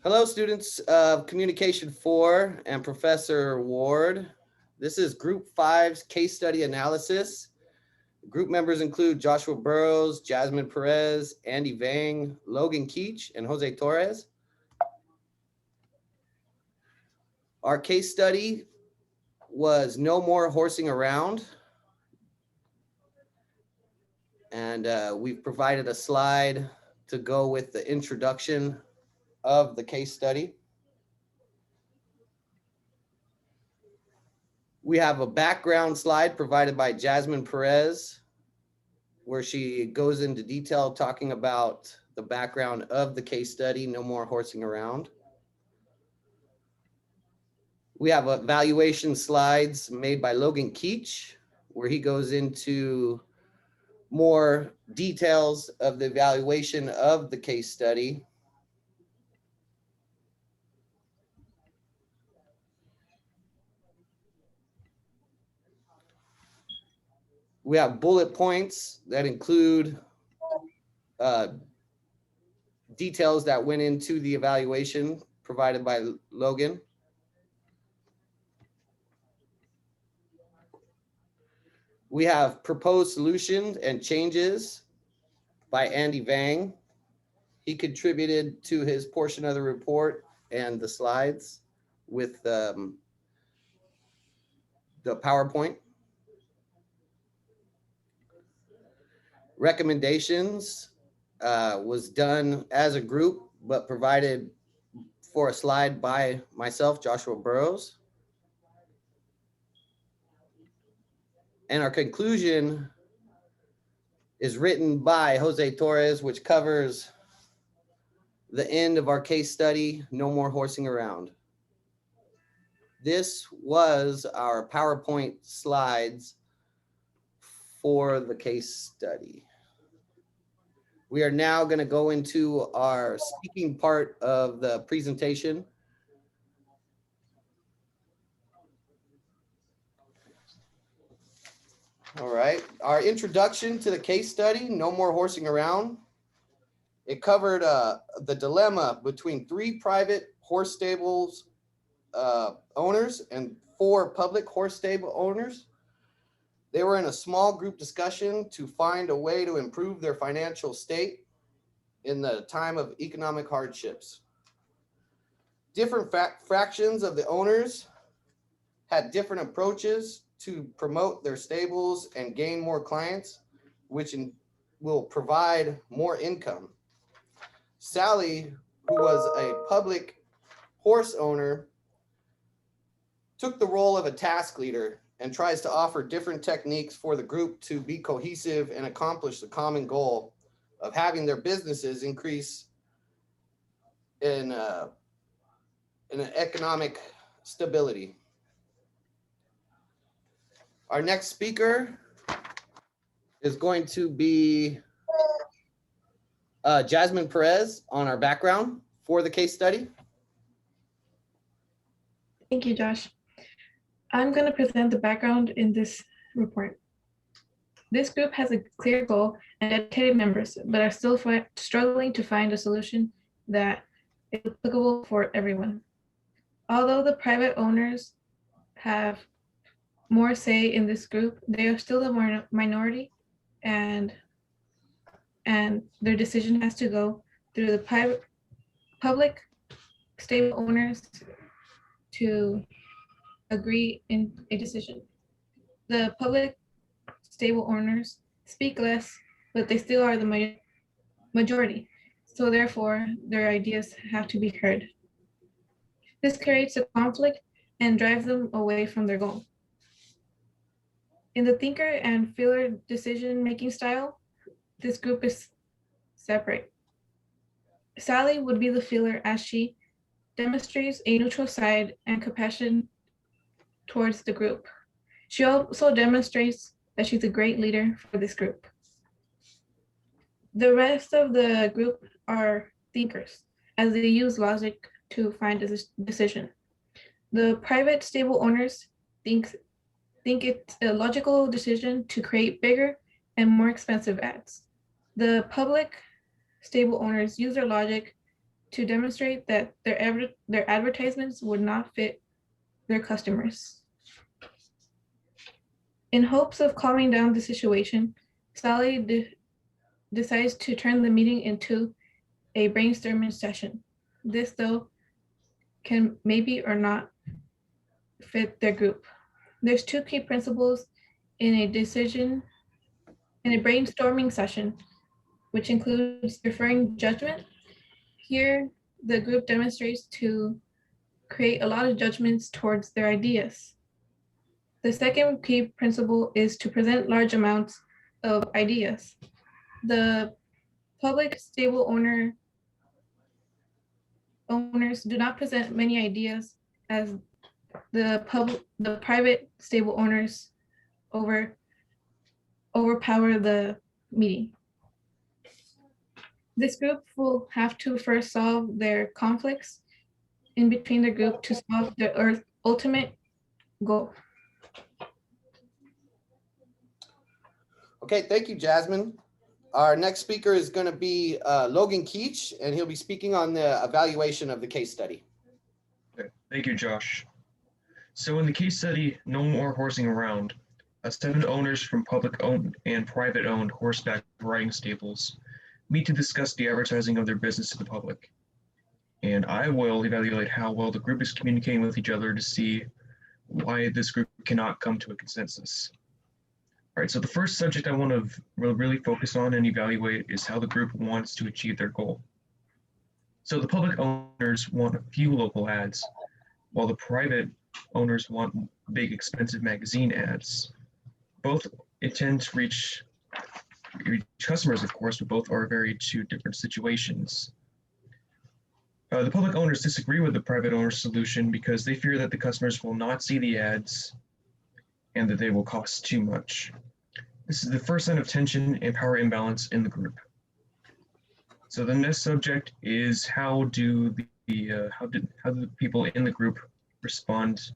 Hello, students of Communication 4 and Professor Ward. This is Group 5's case study analysis. Group members include Joshua Burrows, Jasmine Perez, Andy Vang, Logan Keach, and Jose Torres. Our case study was No More Horsing Around. And we've provided a slide to go with the introduction of the case study. We have a background slide provided by Jasmine Perez, where she goes into detail talking about the background of the case study, No More Horsing Around. We have evaluation slides made by Logan Keach, where he goes into more details of the evaluation of the case study. We have bullet points that include details that went into the evaluation provided by Logan. We have proposed solutions and changes by Andy Vang. He contributed to his portion of the report and the slides with the PowerPoint. Recommendations was done as a group, but provided for a slide by myself, Joshua Burrows. And our conclusion is written by Jose Torres, which covers the end of our case study, No More Horsing Around. This was our PowerPoint slides for the case study. We are now going to go into our speaking part of the presentation. All right, our introduction to the case study, No More Horsing Around. It covered the dilemma between 3 private horse stables owners and 4 public horse stable owners. They were in a small group discussion to find a way to improve their financial state in the time of economic hardships. Different fractions of the owners had different approaches to promote their stables and gain more clients, which will provide more income. Sally, who was a public horse owner, took the role of a task leader and tries to offer different techniques for the group to be cohesive and accomplish the common goal of having their businesses increase in an economic stability. Our next speaker is going to be Jasmine Perez on our background for the case study. Thank you, Josh. I'm going to present the background in this report. This group has a clear goal and dedicated members, but are still struggling to find a solution that is applicable for everyone. Although the private owners have more say in this group, they are still the minority, and their decision has to go through the public stable owners to agree in a decision. The public stable owners speak less, but they still are the majority. So therefore, their ideas have to be heard. This creates a conflict and drives them away from their goal. In the thinker and feeler decision-making style, this group is separate. Sally would be the feeler as she demonstrates a neutral side and compassion towards the group. She also demonstrates that she's a great leader for this group. The rest of the group are thinkers, as they use logic to find a decision. The private stable owners think it's a logical decision to create bigger and more expensive ads. The public stable owners use their logic to demonstrate that their advertisements would not fit their customers. In hopes of calming down the situation, Sally decides to turn the meeting into a brainstorming session. This, though, can maybe or not fit their group. There's two key principles in a brainstorming session, which includes deferring judgment. Here, the group demonstrates to create a lot of judgments towards their ideas. The second key principle is to present large amounts of ideas. The public stable owners do not present many ideas as the private stable owners overpower the meeting. This group will have to first solve their conflicts in between the group to solve the ultimate goal. Okay, thank you, Jasmine. Our next speaker is going to be Logan Keach, and he'll be speaking on the evaluation of the case study. Okay. Thank you, Josh. So in the case study, No More Horsing Around, 7 owners from public-owned and private-owned horseback riding stables meet to discuss the advertising of their business to the public. And I will evaluate how well the group is communicating with each other to see why this group cannot come to a consensus. All right, so the first subject I want to really focus on and evaluate is how the group wants to achieve their goal. So the public owners want a few local ads, while the private owners want big, expensive magazine ads. Both intend to reach customers, of course, but both are very two different situations. The public owners disagree with the private owner's solution because they fear that the customers will not see the ads and that they will cost too much. This is the first sign of tension and power imbalance in the group. So the next subject is how do the people in the group respond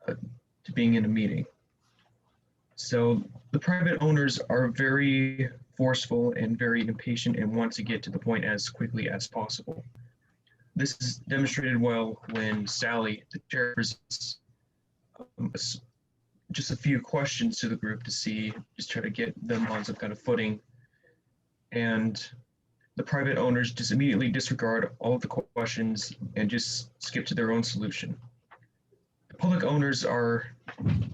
to being in a meeting? So the private owners are very forceful and very impatient and want to get to the point as quickly as possible. This is demonstrated well when Sally, the chair, presents just a few questions to the group to just try to get them on some kind of footing. And the private owners just immediately disregard all of the questions and just skip to their own solution. The public owners are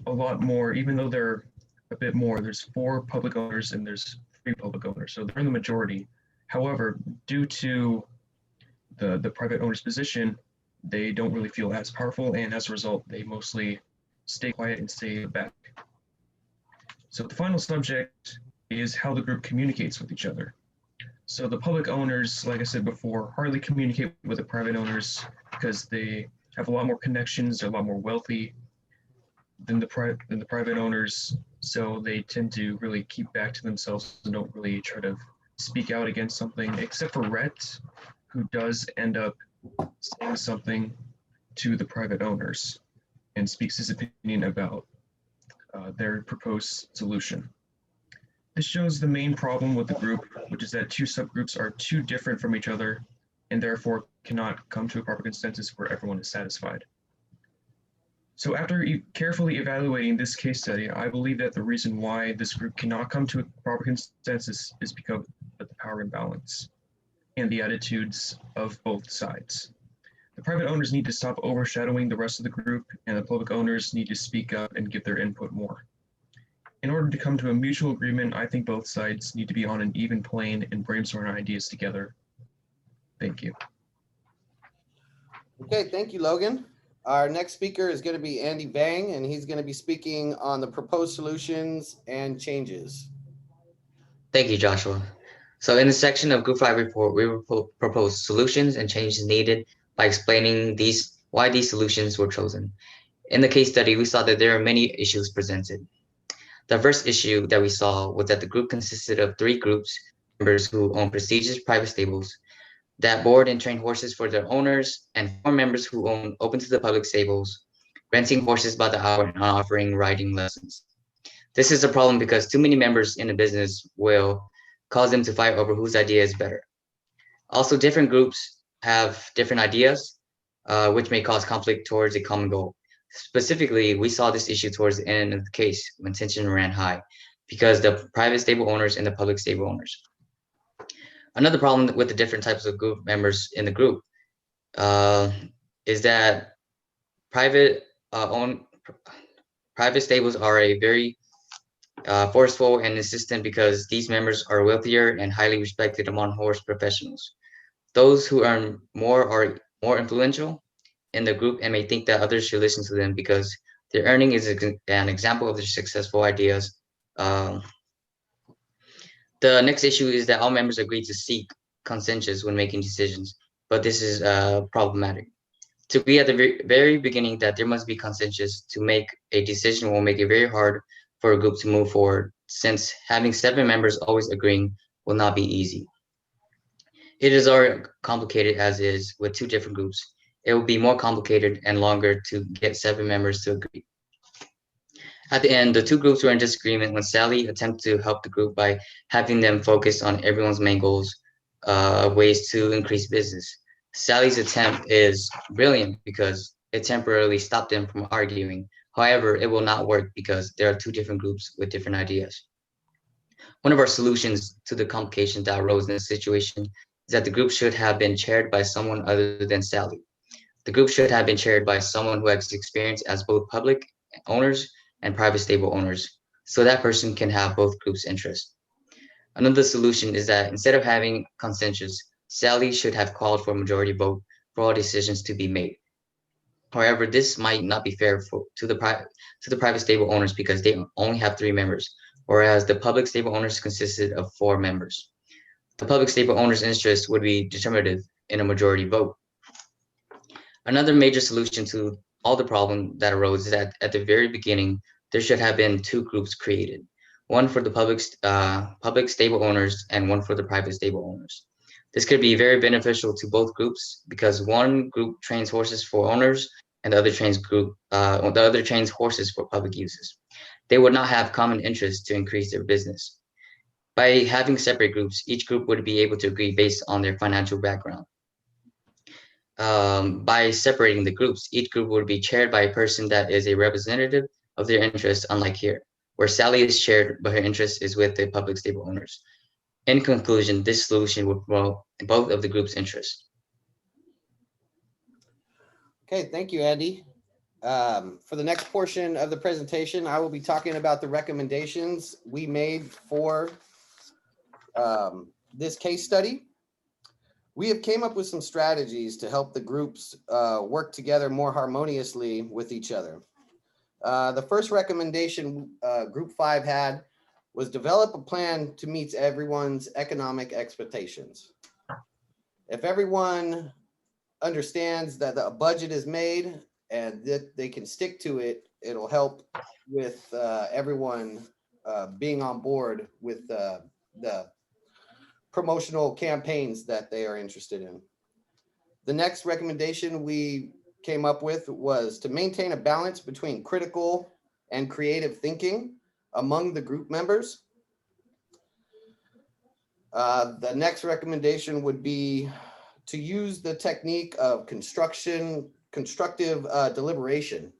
a lot more, even though they're a bit more, there's 4 public owners and there's 3 public owners, so they're in the majority. However, due to the private owner's position, they don't really feel as powerful, and as a result, they mostly stay quiet and stay back. So the final subject is how the group communicates with each other. So the public owners, like I said before, hardly communicate with the private owners because they have a lot more connections, they're a lot more wealthy than the private owners, so they tend to really keep back to themselves and don't really try to speak out against something, except for Rhett, who does end up saying something to the private owners and speaks his opinion about their proposed solution. This shows the main problem with the group, which is that 2 subgroups are too different from each other and therefore cannot come to a proper consensus where everyone is satisfied. So after carefully evaluating this case study, I believe that the reason why this group cannot come to a proper consensus is because of the power imbalance and the attitudes of both sides. The private owners need to stop overshadowing the rest of the group, and the public owners need to speak up and give their input more. In order to come to a mutual agreement, I think both sides need to be on an even plane and brainstorm ideas together. Thank you. Okay, thank you, Logan. Our next speaker is going to be Andy Bang, and he's going to be speaking on the proposed solutions and changes. Thank you, Joshua. So in the section of Group 5 report, we propose solutions and changes needed by explaining why these solutions were chosen. In the case study, we saw that there are many issues presented. The first issue that we saw was that the group consisted of 3 groups, members who own prestigious private stables, that board and train horses for their owners, and 4 members who own open to the public stables, renting horses by the hour and offering riding lessons. This is a problem because too many members in a business will cause them to fight over whose idea is better. Also, different groups have different ideas, which may cause conflict towards a common goal. Specifically, we saw this issue towards the end of the case when tension ran high because the private stable owners and the public stable owners. Another problem with the different types of group members in the group uh, is that private own private stables are a very forceful and insistent because these members are wealthier and highly respected among horse professionals. Those who earn more are more influential in the group and may think that others should listen to them because their earning is an example of their successful ideas. Um, the next issue is that all members agree to seek consensus when making decisions, but this is problematic. To be at the very beginning that there must be consensus to make a decision will make it very hard for a group to move forward, since having 7 members always agreeing will not be easy. It is already complicated as is with 2 different groups. It will be more complicated and longer to get 7 members to agree. At the end, the 2 groups were in disagreement when Sally attempted to help the group by having them focus on everyone's main goals, ways to increase business. Sally's attempt is brilliant because it temporarily stopped them from arguing. However, it will not work because there are 2 different groups with different ideas. One of our solutions to the complications that arose in this situation is that the group should have been chaired by someone other than Sally. The group should have been chaired by someone who has experience as both public owners and private stable owners, so that person can have both groups' interests. Another solution is that instead of having consensus, Sally should have called for a majority vote for all decisions to be made. However, this might not be fair to the private stable owners because they only have 3 members, whereas the public stable owners consisted of 4 members. The public stable owners' interest would be determinative in a majority vote. Another major solution to all the problem that arose is that at the very beginning, there should have been 2 groups created, one for the public stable owners and one for the private stable owners. This could be very beneficial to both groups because one group trains horses for owners and the other trains horses for public uses. They would not have common interests to increase their business. By having separate groups, each group would be able to agree based on their financial background. By separating the groups, each group would be chaired by a person that is a representative of their interests, unlike here, where Sally is chaired, but her interest is with the public stable owners. In conclusion, this solution would promote both of the group's interests. Okay, thank you, Andy. For the next portion of the presentation, I will be talking about the recommendations we made for this case study. We have came up with some strategies to help the groups work together more harmoniously with each other. The first recommendation Group 5 had was develop a plan to meet everyone's economic expectations. If everyone understands that a budget is made and that they can stick to it, it'll help with everyone being on board with the promotional campaigns that they are interested in. The next recommendation we came up with was to maintain a balance between critical and creative thinking among the group members. The next recommendation would be to use the technique of constructive deliberation.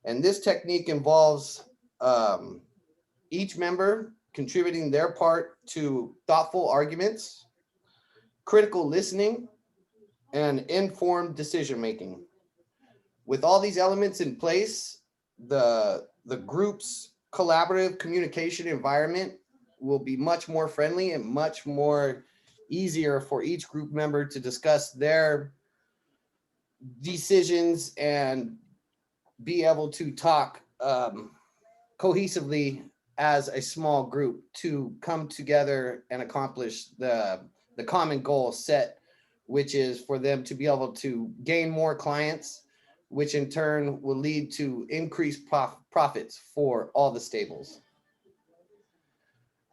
And this technique involves each member contributing their part to thoughtful arguments, critical listening, and informed decision-making. With all these elements in place, the group's collaborative communication environment will be much more friendly and much more easier for each group member to discuss their decisions and be able to talk cohesively as a small group to come together and accomplish the common goal set, which is for them to be able to gain more clients, which in turn will lead to increased profits for all the stables.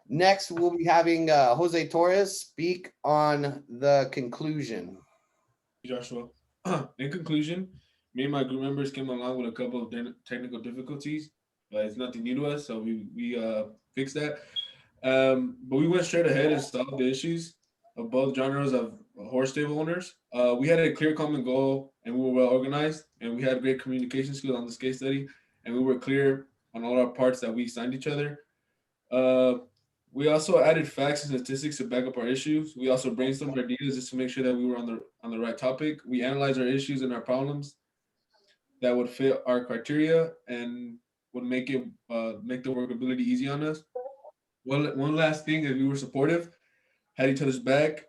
Next, we'll be having Jose Torres speak on the conclusion. Joshua. In conclusion, me and my group members came along with a couple of technical difficulties, but it's nothing new to us, so we fixed that. But we went straight ahead and solved the issues. of both genres of horse stable owners. We had a clear common goal, and we were well organized, and we had great communication skills on this case study, and we were clear on all our parts that we signed each other. Uh, we also added facts and statistics to back up our issues. We also brainstormed ideas just to make sure that we were on the right topic. We analyzed our issues and our problems that would fit our criteria and would make the workability easy on us. One last thing is we were supportive, had each other's back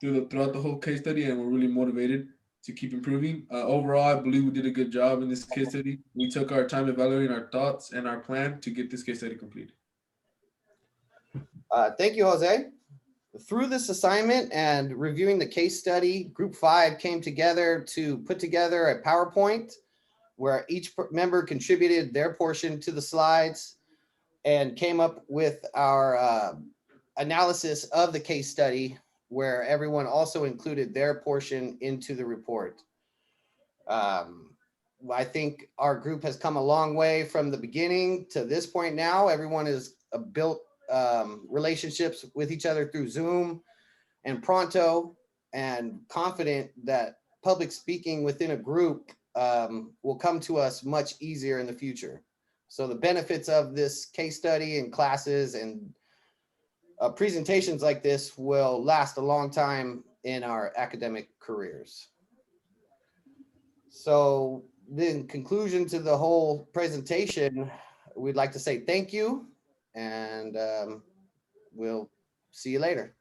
throughout the whole case study, and we're really motivated to keep improving. Overall, I believe we did a good job in this case study. We took our time evaluating our thoughts and our plan to get this case study completed. Thank you, Jose. Through this assignment and reviewing the case study, Group 5 came together to put together a PowerPoint where each member contributed their portion to the slides and came up with our analysis of the case study, where everyone also included their portion into the report. I think our group has come a long way from the beginning to this point now. Everyone has built relationships with each other through Zoom and Pronto, and confident that public speaking within a group will come to us much easier in the future. So the benefits of this case study and classes and presentations like this will last a long time in our academic careers. So in conclusion to the whole presentation, we'd like to say thank you, and we'll see you later.